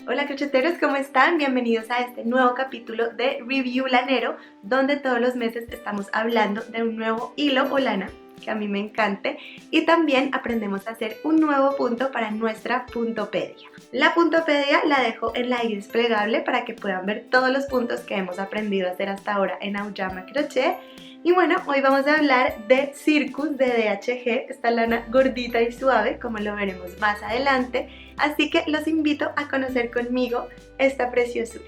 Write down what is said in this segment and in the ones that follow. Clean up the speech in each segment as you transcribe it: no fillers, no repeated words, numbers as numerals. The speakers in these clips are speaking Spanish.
Hola crocheteros, ¿cómo están? Bienvenidos a este nuevo capítulo de Review Lanero, donde todos los meses estamos hablando de un nuevo hilo o lana que a mí me encante y también aprendemos a hacer un nuevo punto para nuestra puntopedia. La puntopedia la dejo en la i desplegable para que puedan ver todos los puntos que hemos aprendido a hacer hasta ahora en Auyama Crochet. Y bueno, hoy vamos a hablar de Circus de DHG, esta lana gordita y suave, como lo veremos más adelante, así que los invito a conocer conmigo esta preciosura.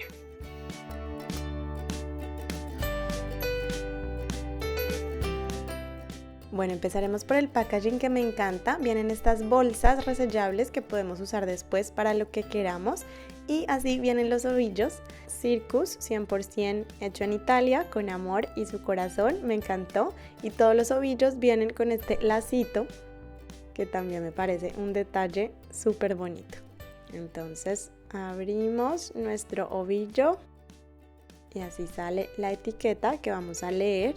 Bueno, empezaremos por el packaging que me encanta. Vienen estas bolsas resellables que podemos usar después para lo que queramos. Y así vienen los ovillos. Circus 100% hecho en Italia, con amor y su corazón, me encantó. Y todos los ovillos vienen con este lacito, que también me parece un detalle súper bonito. Entonces abrimos nuestro ovillo y así sale la etiqueta que vamos a leer.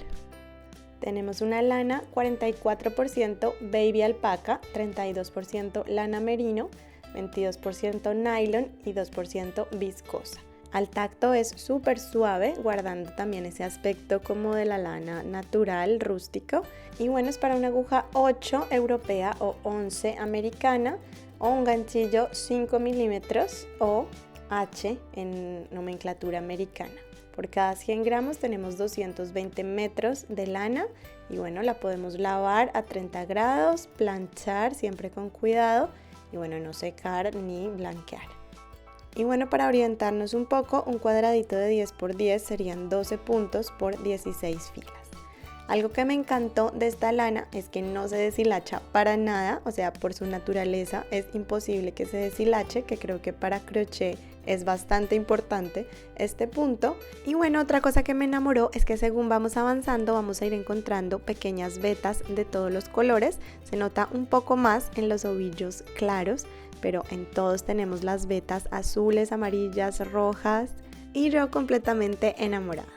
Tenemos una lana 44% baby alpaca, 32% lana merino, 22% nylon y 2% viscosa. Al tacto es súper suave, guardando también ese aspecto como de la lana natural, rústico. Y bueno, es para una aguja 8 europea o 11 americana o un ganchillo 5 milímetros o H en nomenclatura americana. Por cada 100 gramos tenemos 220 metros de lana y bueno, la podemos lavar a 30 grados, planchar siempre con cuidado y bueno, no secar ni blanquear. Y bueno, para orientarnos un poco, un cuadradito de 10 por 10 serían 12 puntos por 16 filas. Algo que me encantó de esta lana es que no se deshilacha para nada, o sea, por su naturaleza es imposible que se deshilache, que creo que para crochet es bastante importante este punto. Y bueno, otra cosa que me enamoró es que según vamos avanzando vamos a ir encontrando pequeñas vetas de todos los colores. Se nota un poco más en los ovillos claros, pero en todos tenemos las vetas azules, amarillas, rojas y yo completamente enamorada.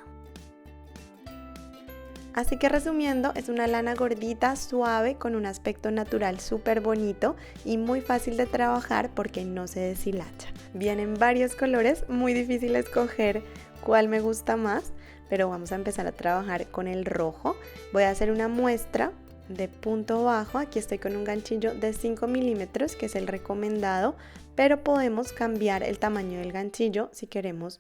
Así que resumiendo, es una lana gordita, suave, con un aspecto natural súper bonito y muy fácil de trabajar porque no se deshilacha. Vienen varios colores, muy difícil escoger cuál me gusta más, pero vamos a empezar a trabajar con el rojo. Voy a hacer una muestra de punto bajo, aquí estoy con un ganchillo de 5 milímetros que es el recomendado, pero podemos cambiar el tamaño del ganchillo si queremos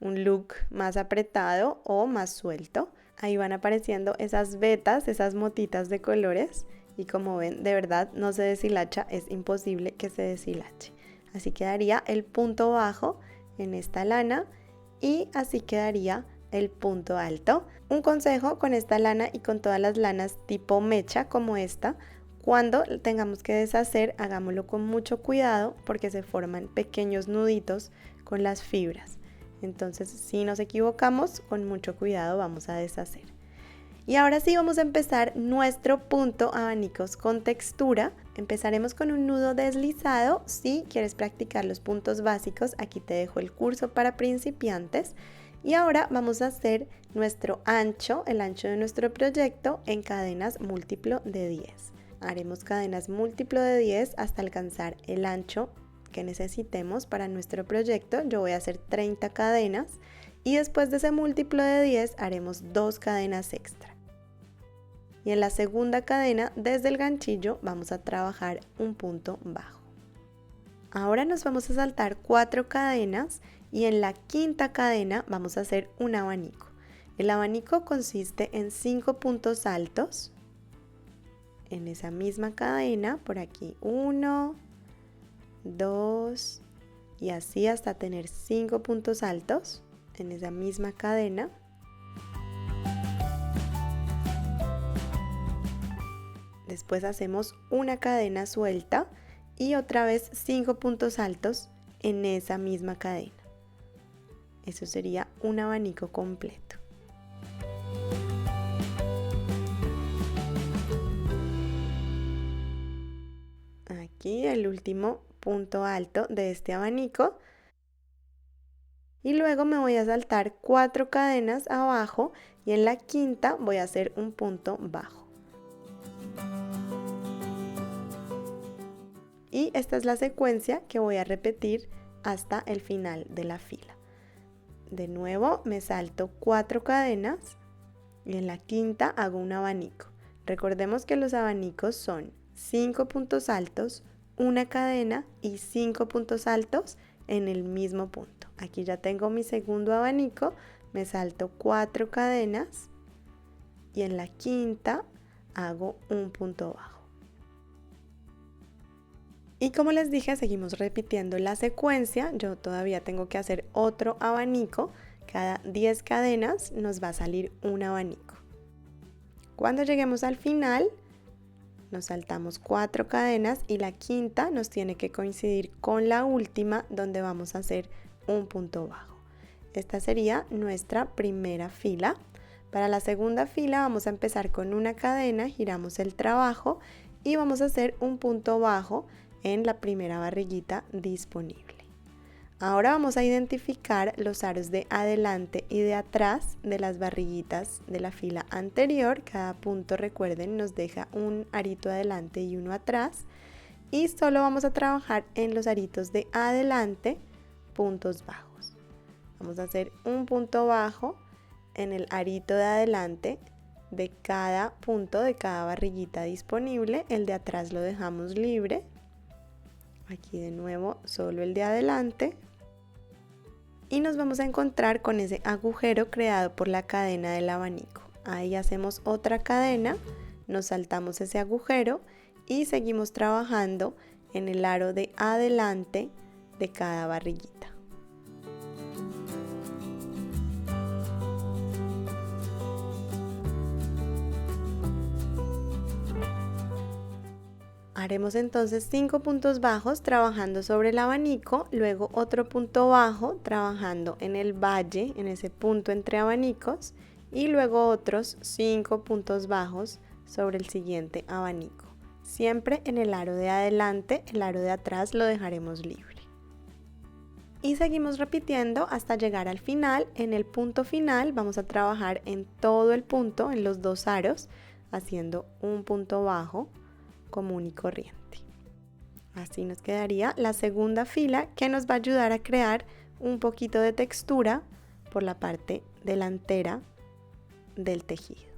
un look más apretado o más suelto. Ahí van apareciendo esas vetas, esas motitas de colores y como ven, de verdad no se deshilacha, es imposible que se deshilache. Así quedaría el punto bajo en esta lana y así quedaría el punto alto. Un consejo con esta lana y con todas las lanas tipo mecha como esta, cuando tengamos que deshacer, hagámoslo con mucho cuidado porque se forman pequeños nuditos con las fibras. Entonces, si nos equivocamos, con mucho cuidado vamos a deshacer. Y ahora sí vamos a empezar nuestro punto abanicos con textura. Empezaremos con un nudo deslizado. Si quieres practicar los puntos básicos, aquí te dejo el curso para principiantes. Y ahora vamos a hacer nuestro ancho, el ancho de nuestro proyecto en cadenas múltiplo de 10. Haremos cadenas múltiplo de 10 hasta alcanzar el ancho que necesitemos para nuestro proyecto. Yo voy a hacer 30 cadenas y después de ese múltiplo de 10 haremos 2 cadenas extra. Y en la segunda cadena, desde el ganchillo, vamos a trabajar un punto bajo. Ahora nos vamos a saltar 4 cadenas y en la quinta cadena vamos a hacer un abanico. El abanico consiste en 5 puntos altos. En esa misma cadena, por aquí 1, 2 y así hasta tener 5 puntos altos en esa misma cadena. Después hacemos una cadena suelta y otra vez 5 puntos altos en esa misma cadena. Eso sería un abanico completo. Aquí el último punto alto de este abanico y luego me voy a saltar 4 cadenas abajo y en la quinta voy a hacer un punto bajo. Y esta es la secuencia que voy a repetir hasta el final de la fila. De nuevo me salto 4 cadenas y en la quinta hago un abanico. Recordemos que los abanicos son 5 puntos altos, una cadena y 5 puntos altos en el mismo punto. Aquí ya tengo mi segundo abanico, me salto 4 cadenas y en la quinta hago un punto bajo. Y como les dije, seguimos repitiendo la secuencia. Yo todavía tengo que hacer otro abanico. Cada 10 cadenas nos va a salir un abanico. Cuando lleguemos al final, nos saltamos 4 cadenas y la quinta nos tiene que coincidir con la última, donde vamos a hacer un punto bajo. Esta sería nuestra primera fila. Para la segunda fila vamos a empezar con una cadena, giramos el trabajo y vamos a hacer un punto bajo en la primera barriguita disponible. Ahora vamos a identificar los aros de adelante y de atrás de las barriguitas de la fila anterior. Cada punto, recuerden, nos deja un arito adelante y uno atrás. Y solo vamos a trabajar en los aritos de adelante, puntos bajos. Vamos a hacer un punto bajo en el arito de adelante de cada punto de cada barriguita disponible. El de atrás lo dejamos libre. Aquí de nuevo solo el de adelante. Y nos vamos a encontrar con ese agujero creado por la cadena del abanico. Ahí hacemos otra cadena, nos saltamos ese agujero y seguimos trabajando en el aro de adelante de cada barriguita. Haremos entonces 5 puntos bajos trabajando sobre el abanico, luego otro punto bajo trabajando en el valle, en ese punto entre abanicos, y luego otros 5 puntos bajos sobre el siguiente abanico. Siempre en el aro de adelante, el aro de atrás lo dejaremos libre. Y seguimos repitiendo hasta llegar al final. En el punto final vamos a trabajar en todo el punto, en los dos aros, haciendo un punto bajo común y corriente. Así nos quedaría la segunda fila, que nos va a ayudar a crear un poquito de textura por la parte delantera del tejido.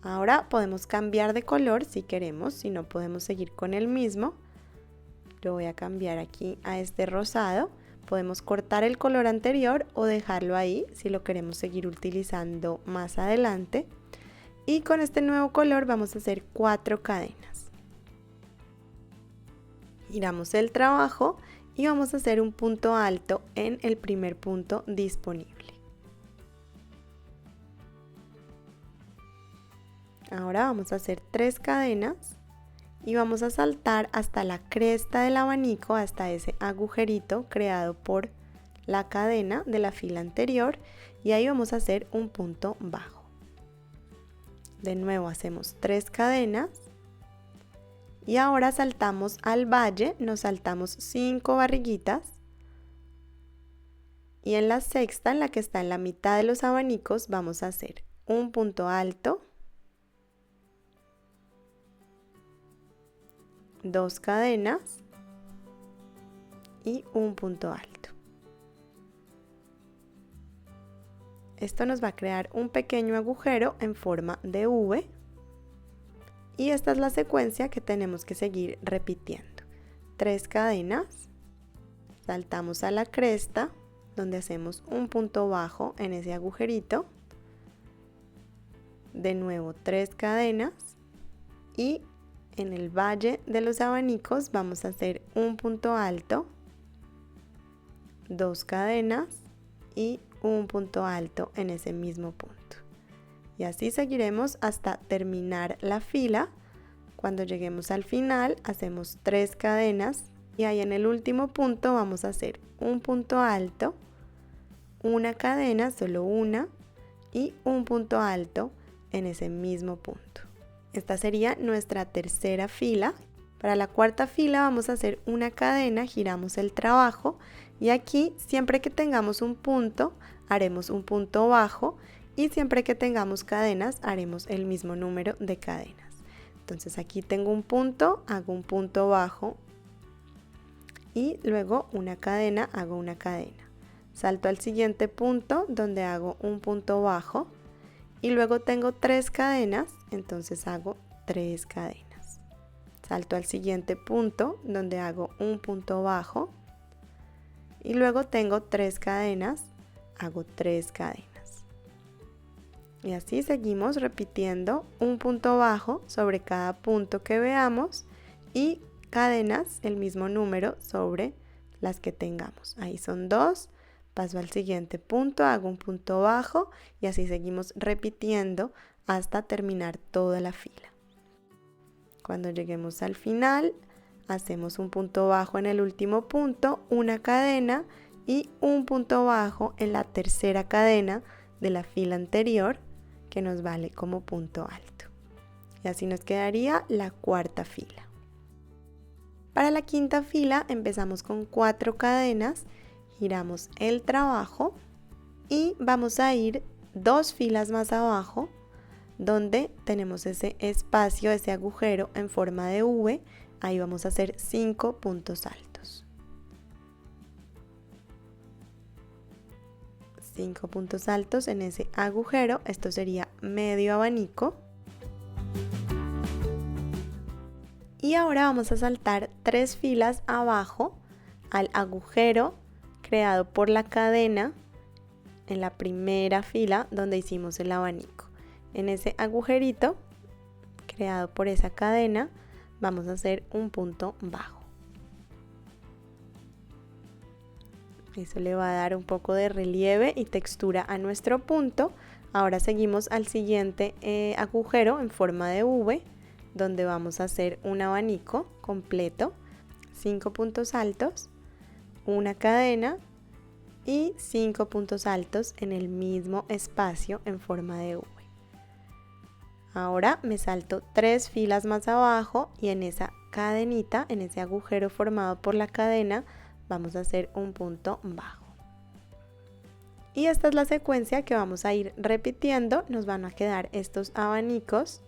Ahora podemos cambiar de color si queremos, si no podemos seguir con el mismo. Lo voy a cambiar aquí a este rosado. Podemos cortar el color anterior o dejarlo ahí si lo queremos seguir utilizando más adelante. Y con este nuevo color vamos a hacer 4 cadenas. Giramos el trabajo y vamos a hacer un punto alto en el primer punto disponible. Ahora vamos a hacer 3 cadenas y vamos a saltar hasta la cresta del abanico, hasta ese agujerito creado por la cadena de la fila anterior, y ahí vamos a hacer un punto bajo. De nuevo hacemos 3 cadenas. Y ahora saltamos al valle, nos saltamos 5 barriguitas y en la sexta, en la que está en la mitad de los abanicos, vamos a hacer un punto alto, 2 cadenas y un punto alto. Esto nos va a crear un pequeño agujero en forma de V. Y esta es la secuencia que tenemos que seguir repitiendo. 3 cadenas, saltamos a la cresta, donde hacemos un punto bajo en ese agujerito. De nuevo 3 cadenas y en el valle de los abanicos vamos a hacer un punto alto, 2 cadenas y un punto alto en ese mismo punto. Y así seguiremos hasta terminar la fila. Cuando lleguemos al final hacemos 3 cadenas y ahí en el último punto vamos a hacer un punto alto, una cadena, solo una, y un punto alto en ese mismo punto. Esta sería nuestra tercera fila. Para la cuarta fila vamos a hacer una cadena, giramos el trabajo y aquí siempre que tengamos un punto haremos un punto bajo. Y siempre que tengamos cadenas, haremos el mismo número de cadenas. Entonces aquí tengo un punto, hago un punto bajo y luego una cadena, hago una cadena. Salto al siguiente punto donde hago un punto bajo y luego tengo 3 cadenas, entonces hago 3 cadenas. Salto al siguiente punto donde hago un punto bajo y luego tengo 3 cadenas, hago 3 cadenas. Y así seguimos repitiendo un punto bajo sobre cada punto que veamos y cadenas el mismo número sobre las que tengamos. Ahí son 2, paso al siguiente punto, hago un punto bajo y así seguimos repitiendo hasta terminar toda la fila. Cuando lleguemos al final, hacemos un punto bajo en el último punto, una cadena y un punto bajo en la tercera cadena de la fila anterior, que nos vale como punto alto. Y así nos quedaría la cuarta fila. Para la quinta fila empezamos con 4 cadenas, giramos el trabajo y vamos a ir 2 filas más abajo donde tenemos ese espacio, ese agujero en forma de V. Ahí vamos a hacer 5 puntos altos. 5 puntos altos en ese agujero, esto sería medio abanico. Y ahora vamos a saltar 3 filas abajo al agujero creado por la cadena en la primera fila donde hicimos el abanico. En ese agujerito creado por esa cadena vamos a hacer un punto bajo. Eso le va a dar un poco de relieve y textura a nuestro punto. Ahora seguimos al siguiente agujero en forma de V, donde vamos a hacer un abanico completo, 5 puntos altos, una cadena y 5 puntos altos en el mismo espacio en forma de V. Ahora me salto 3 filas más abajo y en esa cadenita, en ese agujero formado por la cadena, vamos a hacer un punto bajo. Y esta es la secuencia que vamos a ir repitiendo. Nos van a quedar estos abanicos.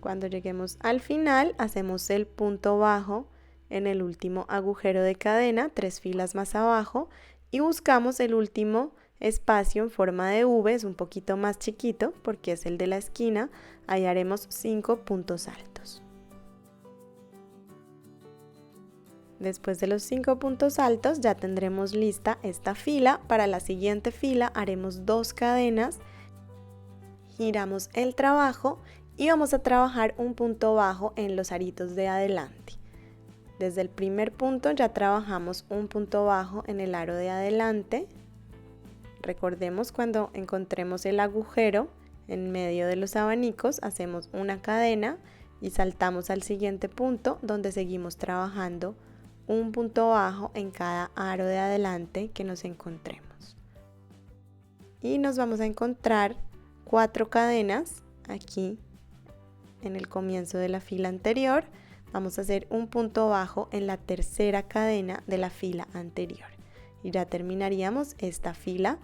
Cuando lleguemos al final, hacemos el punto bajo en el último agujero de cadena, 3 filas más abajo, y buscamos el último espacio en forma de V, es un poquito más chiquito porque es el de la esquina. Ahí haremos 5 puntos altos. Después de los 5 puntos altos ya tendremos lista esta fila. Para la siguiente fila haremos 2 cadenas, giramos el trabajo y vamos a trabajar un punto bajo en los aritos de adelante. Desde el primer punto ya trabajamos un punto bajo en el aro de adelante. Recordemos, cuando encontremos el agujero en medio de los abanicos, hacemos una cadena y saltamos al siguiente punto donde seguimos trabajando un punto bajo en cada aro de adelante que nos encontremos. Y nos vamos a encontrar 4 cadenas aquí en el comienzo de la fila anterior. Vamos a hacer un punto bajo en la tercera cadena de la fila anterior. Y ya terminaríamos esta fila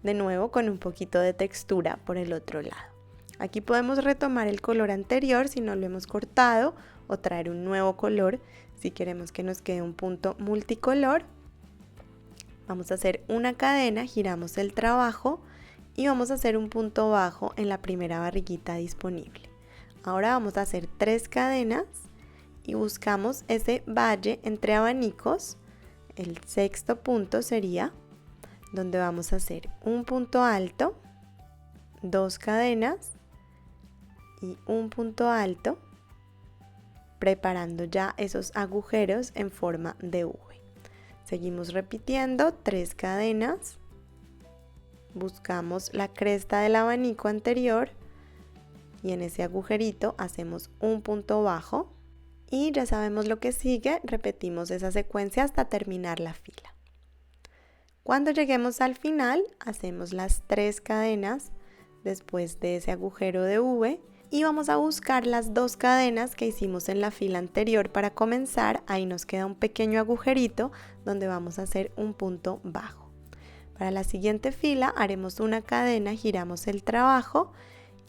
de nuevo con un poquito de textura por el otro lado. Aquí podemos retomar el color anterior si no lo hemos cortado o traer un nuevo color si queremos que nos quede un punto multicolor. Vamos a hacer una cadena, giramos el trabajo y vamos a hacer un punto bajo en la primera barriguita disponible. Ahora vamos a hacer 3 cadenas y buscamos ese valle entre abanicos. El sexto punto sería donde vamos a hacer un punto alto, 2 cadenas y un punto alto, preparando ya esos agujeros en forma de V. Seguimos repitiendo 3 cadenas, buscamos la cresta del abanico anterior y en ese agujerito hacemos un punto bajo y ya sabemos lo que sigue, repetimos esa secuencia hasta terminar la fila. Cuando lleguemos al final, hacemos las 3 cadenas después de ese agujero de V y vamos a buscar las 2 cadenas que hicimos en la fila anterior para comenzar. Ahí nos queda un pequeño agujerito donde vamos a hacer un punto bajo. Para la siguiente fila haremos una cadena, giramos el trabajo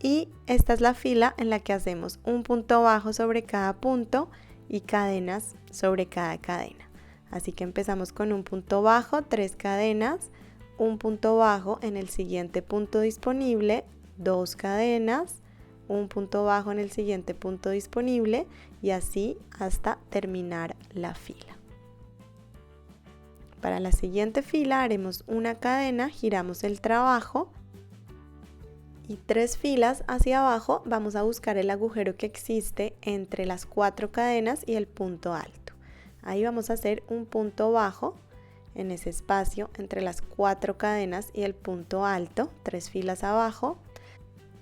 y esta es la fila en la que hacemos un punto bajo sobre cada punto y cadenas sobre cada cadena. Así que empezamos con un punto bajo, 3 cadenas, un punto bajo en el siguiente punto disponible, 2 cadenas, un punto bajo en el siguiente punto disponible y así hasta terminar la fila. Para la siguiente fila haremos una cadena, giramos el trabajo y 3 filas hacia abajo vamos a buscar el agujero que existe entre las 4 cadenas y el punto alto. Ahí vamos a hacer un punto bajo en ese espacio entre las 4 cadenas y el punto alto, 3 filas abajo.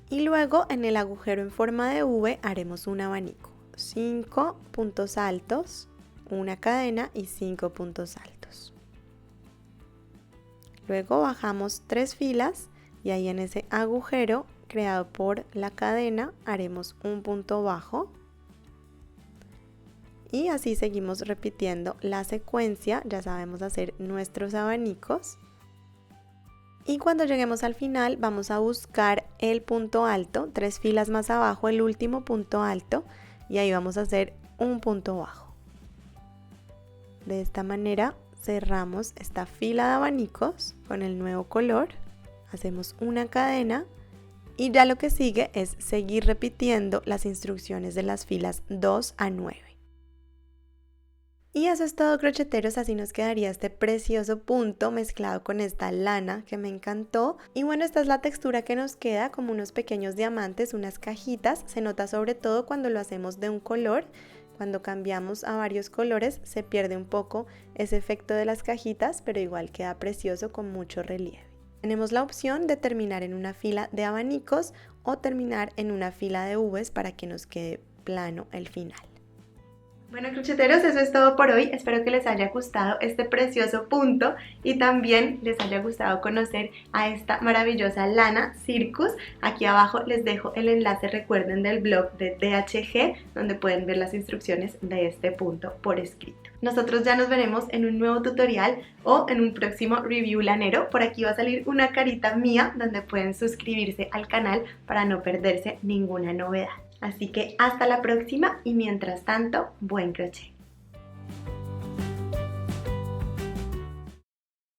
Y luego en el agujero en forma de V haremos un abanico, 5 puntos altos, una cadena y 5 puntos altos. Luego bajamos 3 filas y ahí en ese agujero creado por la cadena haremos un punto bajo. Y así seguimos repitiendo la secuencia, ya sabemos hacer nuestros abanicos. Y cuando lleguemos al final vamos a buscar el punto alto, 3 filas más abajo, el último punto alto, y ahí vamos a hacer un punto bajo. De esta manera cerramos esta fila de abanicos con el nuevo color, hacemos una cadena y ya lo que sigue es seguir repitiendo las instrucciones de las filas 2 a 9. Y eso es todo, crocheteros, así nos quedaría este precioso punto mezclado con esta lana que me encantó. Y bueno, esta es la textura que nos queda, como unos pequeños diamantes, unas cajitas. Se nota sobre todo cuando lo hacemos de un color. Cuando cambiamos a varios colores se pierde un poco ese efecto de las cajitas, pero igual queda precioso con mucho relieve. Tenemos la opción de terminar en una fila de abanicos o terminar en una fila de V's para que nos quede plano el final. Bueno, crocheteros, eso es todo por hoy. Espero que les haya gustado este precioso punto y también les haya gustado conocer a esta maravillosa lana Circus. Aquí abajo les dejo el enlace, recuerden, del blog de DHG, donde pueden ver las instrucciones de este punto por escrito. Nosotros ya nos veremos en un nuevo tutorial o en un próximo review lanero. Por aquí va a salir una carita mía donde pueden suscribirse al canal para no perderse ninguna novedad. Así que hasta la próxima y mientras tanto, buen crochet.